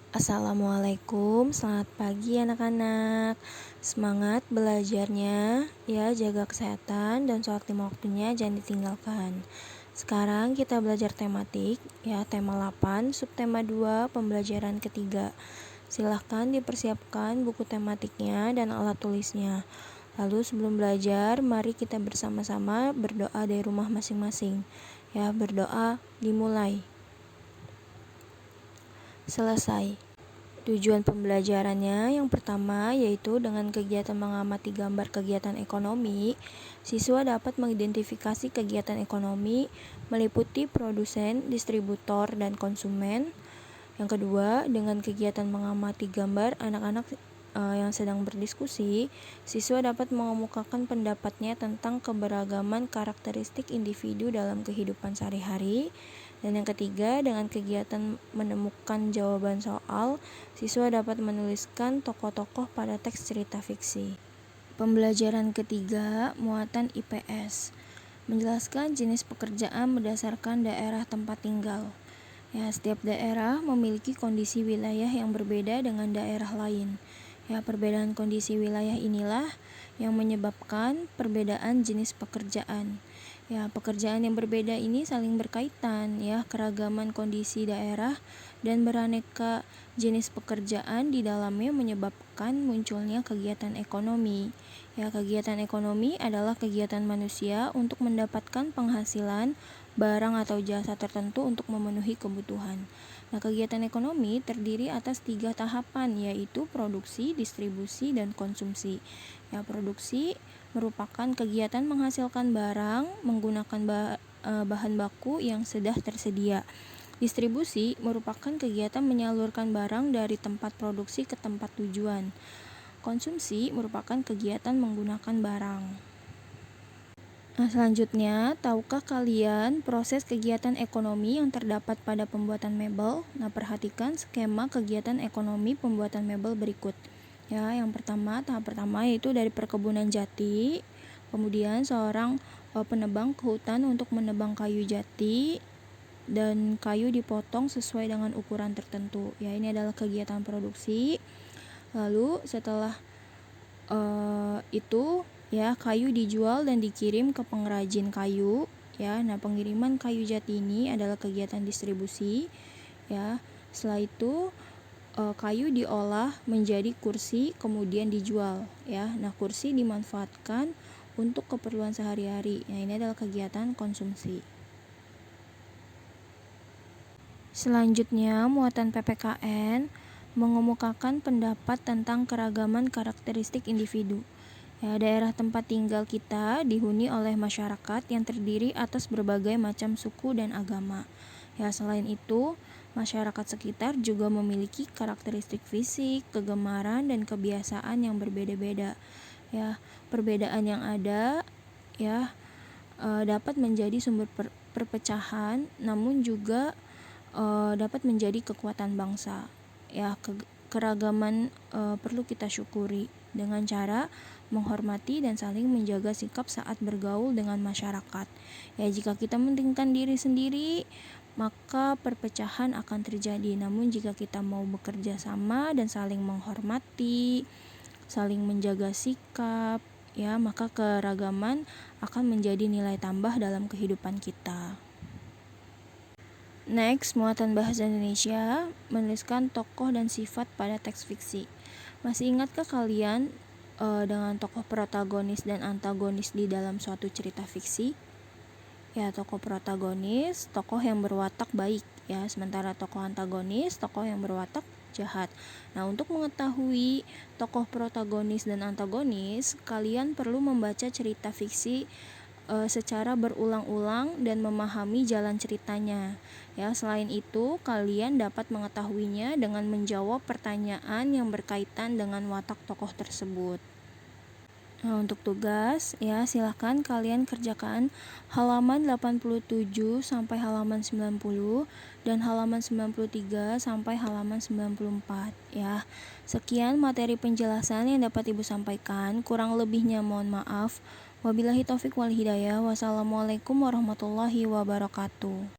Assalamualaikum, selamat pagi anak-anak. Semangat belajarnya, ya jaga kesehatan dan sholat 5 waktunya jangan ditinggalkan. Sekarang kita belajar tematik, ya tema 8, subtema 2, pembelajaran ketiga. Silahkan dipersiapkan buku tematiknya dan alat tulisnya. Lalu sebelum belajar, mari kita bersama-sama berdoa dari rumah masing-masing. Ya, berdoa dimulai. Selesai. Tujuan pembelajarannya yang pertama yaitu dengan kegiatan mengamati gambar kegiatan ekonomi, siswa dapat mengidentifikasi kegiatan ekonomi meliputi produsen, distributor, dan konsumen. Yang kedua, dengan kegiatan mengamati gambar anak-anak yang sedang berdiskusi, siswa dapat mengemukakan pendapatnya tentang keberagaman karakteristik individu dalam kehidupan sehari-hari. Dan yang ketiga, dengan kegiatan menemukan jawaban soal, siswa dapat menuliskan tokoh-tokoh pada teks cerita fiksi. Pembelajaran ketiga, muatan IPS. Menjelaskan jenis pekerjaan berdasarkan daerah tempat tinggal. Ya, setiap daerah memiliki kondisi wilayah yang berbeda dengan daerah lain. Ya, perbedaan kondisi wilayah inilah yang menyebabkan perbedaan jenis pekerjaan. Ya, pekerjaan yang berbeda ini saling berkaitan, ya, keragaman kondisi daerah dan beraneka jenis pekerjaan di dalamnya menyebabkan munculnya kegiatan ekonomi. Ya, kegiatan ekonomi adalah kegiatan manusia untuk mendapatkan penghasilan, barang atau jasa tertentu untuk memenuhi kebutuhan. Nah, kegiatan ekonomi terdiri atas 3 tahapan, yaitu produksi, distribusi, dan konsumsi. Ya, produksi merupakan kegiatan menghasilkan barang menggunakan bahan baku yang sudah tersedia. Distribusi merupakan kegiatan menyalurkan barang dari tempat produksi ke tempat tujuan. Konsumsi merupakan kegiatan menggunakan barang. Nah, selanjutnya, tahukah kalian proses kegiatan ekonomi yang terdapat pada pembuatan mebel? Nah, perhatikan skema kegiatan ekonomi pembuatan mebel berikut. Ya, yang pertama, tahap pertama yaitu dari perkebunan jati. Kemudian seorang penebang ke hutan untuk menebang kayu jati dan kayu dipotong sesuai dengan ukuran tertentu. Ya, ini adalah kegiatan produksi. Lalu setelah itu, ya, kayu dijual dan dikirim ke pengrajin kayu. Ya, nah pengiriman kayu jati ini adalah kegiatan distribusi. Ya, setelah itu kayu diolah menjadi kursi kemudian dijual. Ya, nah kursi dimanfaatkan untuk keperluan sehari-hari. Nah, ini adalah kegiatan konsumsi. Selanjutnya, muatan PPKN mengemukakan pendapat tentang keragaman karakteristik individu. Ya, daerah tempat tinggal kita dihuni oleh masyarakat yang terdiri atas berbagai macam suku dan agama. Ya, selain itu, masyarakat sekitar juga memiliki karakteristik fisik, kegemaran, dan kebiasaan yang berbeda-beda. Ya, perbedaan yang ada ya dapat menjadi sumber perpecahan, namun juga dapat menjadi kekuatan bangsa. Ya, keragaman perlu kita syukuri dengan cara menghormati dan saling menjaga sikap saat bergaul dengan masyarakat. Ya, jika kita mementingkan diri sendiri, maka perpecahan akan terjadi. Namun jika kita mau bekerja sama dan saling menghormati, saling menjaga sikap, ya, maka keragaman akan menjadi nilai tambah dalam kehidupan kita. Next, muatan bahasa Indonesia menuliskan tokoh dan sifat pada teks fiksi. Masih ingatkah kalian dengan tokoh protagonis dan antagonis di dalam suatu cerita fiksi? Ya, tokoh protagonis, tokoh yang berwatak baik, ya, sementara tokoh antagonis, tokoh yang berwatak jahat. Nah, untuk mengetahui tokoh protagonis dan antagonis, kalian perlu membaca cerita fiksi secara berulang-ulang dan memahami jalan ceritanya. Ya, selain itu, kalian dapat mengetahuinya dengan menjawab pertanyaan yang berkaitan dengan watak tokoh tersebut. Nah, untuk tugas, ya, silahkan kalian kerjakan halaman 87 sampai halaman 90 dan halaman 93 sampai halaman 94, ya. Sekian materi penjelasan yang dapat Ibu sampaikan. Kurang lebihnya mohon maaf. Wabillahi taufik wal hidayah. Wassalamualaikum warahmatullahi wabarakatuh.